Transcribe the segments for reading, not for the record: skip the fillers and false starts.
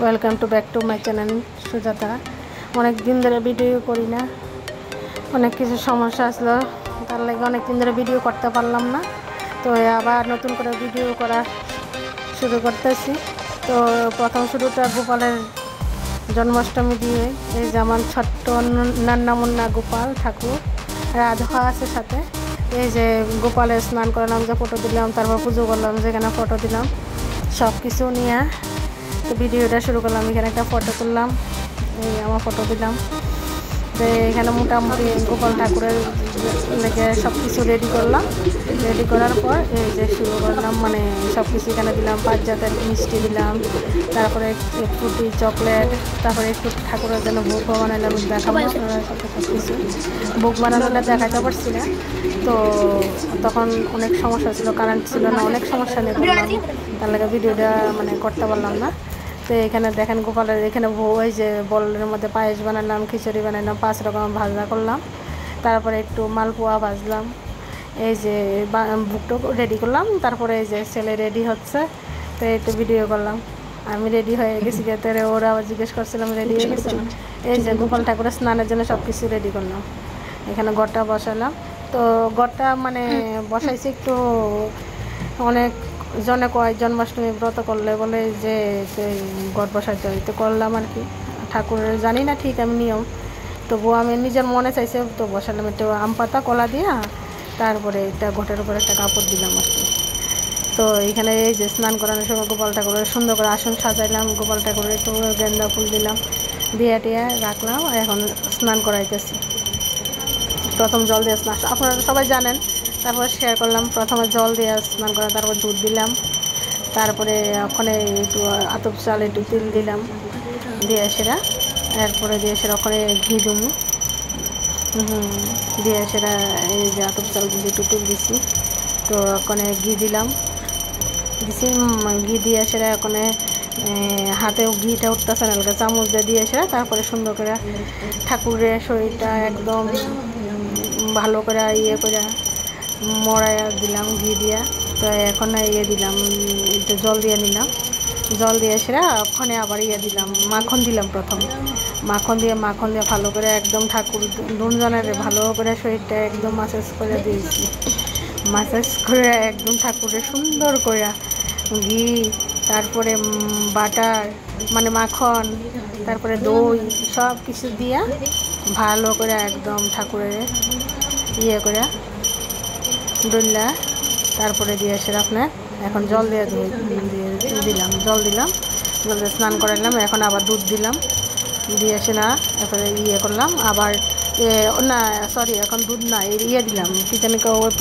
Welcome to back to my channel Sujata. অনেক দিন ধরে ভিডিও করি না, অনেক কিছু সমস্যা আসলো, তার লাগে অনেক দিন ধরে ভিডিও করতে পারলাম না। তো আবার নতুন করে ভিডিও করা শুরু করতেছি। তো প্রথম শুরুটা গোপালের জন্মাষ্টমী দিয়ে। এই যেমন ছোট্ট নান্না মুন্না গোপাল ঠাকুর, রাধা আছে সাথে। এই যে গোপালের স্নান করালাম, যে ফটো দিলাম, তারপর পুজো করলাম, যেখানে ফটো দিলাম, সব কিছু নিয়ে তো ভিডিওটা শুরু করলাম। এখানে একটা ফটো তুললাম, এই আমার ফটো দিলাম। তো এখানে মোটামুটি গোপাল ঠাকুরের লেগে সব কিছু রেডি করলাম। রেডি করার পর এই যে শুরু করলাম, মানে সব কিছু এখানে দিলাম। 5 জাতের মিষ্টি দিলাম, তারপরে ফ্রুটি চকলেট, তারপরে একটু ঠাকুরের জন্য ভোগ বানাইলাম, দেখাবো সব কিছু। ভোগ বানানোটা দেখাতে পারছি না, তো তখন অনেক সমস্যা ছিল, কারেন্ট ছিল না, অনেক সমস্যা নিয়ে করলাম, তার লাগে ভিডিওটা মানে করতে পারলাম না। তো এখানে দেখেন গোপালের এখানে ওই যে বলের মধ্যে পায়েস বানালাম, খিচুড়ি বানালাম, 5 রকম ভাজা করলাম, তারপরে একটু মালপোয়া ভাজলাম। এই যে ভুগটা রেডি করলাম, তারপরে এই যে ছেলে রেডি হচ্ছে, তো একটু ভিডিও করলাম। আমি রেডি হয়ে গেছি, তারে ওরা আবার জিজ্ঞেস করছিলাম রেডি হয়ে গেছে। এই যে গোপাল ঠাকুরের স্নানের জন্য সব কিছু রেডি করলাম। এখানে ঘরটা বসালাম, তো ঘরটা মানে বসাইছি একটু, অনেক জনে কয় জন্মাষ্টমী ব্রত করলে বলে যে ঘট বসাইতে হয়, তো করলাম আর কি। ঠাকুরের জানি না ঠিক আমি নিয়ম, তবুও আমি নিজের মনে চাইছে তো বসালাম। একটু আম পাতা কলা দিয়া, তারপরে এটা ঘটের উপরে একটা কাপড় দিলাম আর কি। তো এখানে এই যে স্নান করানোর সময় গোপাল ঠাকুরের সুন্দর করে আসন সাজাইলাম, গোপাল ঠাকুরের একটু গেন্দা ফুল দিলাম, দিয়ে টিয়া রাখলাম। এখন স্নান করাইতেছি। প্রথম জল দিয়ে স্নান আপনারা সবাই জানেন, তারপর শেয়ার করলাম। প্রথমে জল দিয়ে স্নান করা, তারপর দুধ দিলাম, তারপরে ওখানে একটু আতপ চাল একটু তেল দিলাম, দিয়ে সেরা এরপরে দিয়ে সেরা ওখানে ঘি দুমু দিয়ে সেরা এই যে আতপ চাল দিয়ে একটু তেল দিছি, তো ওখানে ঘি দিলাম, দিছি ঘি দিয়ে সেরা ওখানে হাতে ঘিটা উঠতেছে না, চামচ দিয়ে সেরা তারপরে সুন্দর করে ঠাকুরের শরীরটা একদম ভালো করে ইয়ে করে মরাইয়া দিলাম ঘি দিয়া। তো এখন ইয়ে দিলাম, একটু জল দিয়ে নিলাম, জল দিয়ে সেরা ওখানে আবার ইয়ে দিলাম, মাখন দিলাম। প্রথম মাখন দিয়ে ভালো করে একদম ঠাকুর দুজনের ভালো করে শরীরটা একদম মাসাজ করে দিয়েছি। মাসাজ করে একদম ঠাকুরের সুন্দর করে ঘি, তারপরে বাটার মানে মাখন, তারপরে দই সব কিছু দিয়া ভালো করে একদম ঠাকুরের ইয়ে করে ডুল্লা, তারপরে দিয়ে এসে আপনার এখন জল দিয়ে দিলাম, জল দিলাম, জল দিয়ে স্নান করাইলাম। এখন আবার দুধ দিলাম, দিয়ে এসে না এরপরে ইয়ে করলাম আবার না সরি এখন দুধ না ইয়ে দিলাম, কি জানি ওই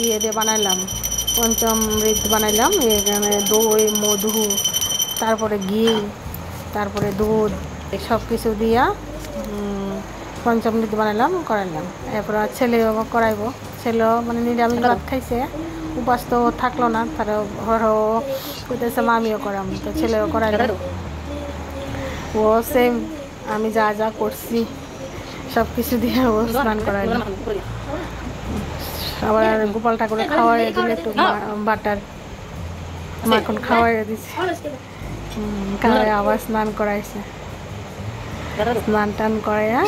ইয়ে দিয়ে বানাইলাম, পঞ্চমৃত বানাইলাম। এখানে দই মধু, তারপরে ঘি, তারপরে দুধ সব কিছু দিয়া পঞ্চমৃত বানাইলাম, করাইলাম। এরপর ছেলেও করাইবো, ছেলেও মানে নিরামিষ ভাত খাইছে, উপাস তো থাকলো না, তার ঘরও কইতেছে আমিও করাম, তো ছেলেও করাইলাম। ও সেম আমি যা যা করছি সব কিছু দিয়ে ও স্নান করাইলাম। আবার গোপাল ঠাকুরের খাওয়াই দিলে একটু বাটার মাখন খাওয়াই দিছে, খাওয়াই আবার স্নান করাইছে। স্নান টান করাইয়া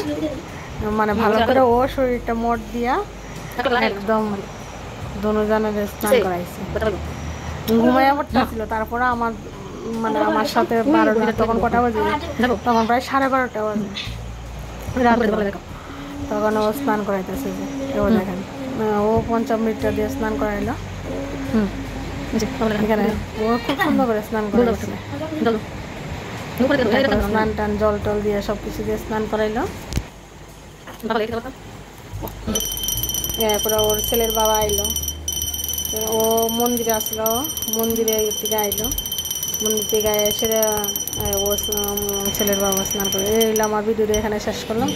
মানে ভালো করে ও শরীরটা মোট দিয়া একদম দুজনের স্নান করাইছে। ঘুমাইয়া পড়তেছিল, তারপরে আমার মানে আমার সাথে 12টা, তখন কটা বাজে, তখন প্রায় 12:30 বাজে রাতে, তখন ও স্নান করাইতেছে। যে ও দেখেন ও পঞ্চমৃতটা দিয়ে স্নান করাইলো এখানে, ও খুব সুন্দর করে স্নান করাইছে। স্নান টান জল টল দিয়ে সব কিছু দিয়ে স্নান করাইলো। এরপরে ওর ছেলের বাবা আইলো, ও মন্দিরে আসলো, মন্দিরে থেকে আইলো, মন্দির থেকে এসে ও ছেলের বাবা স্নান করে এলো। আমার ভিডিওটা এখানে শেষ করলাম।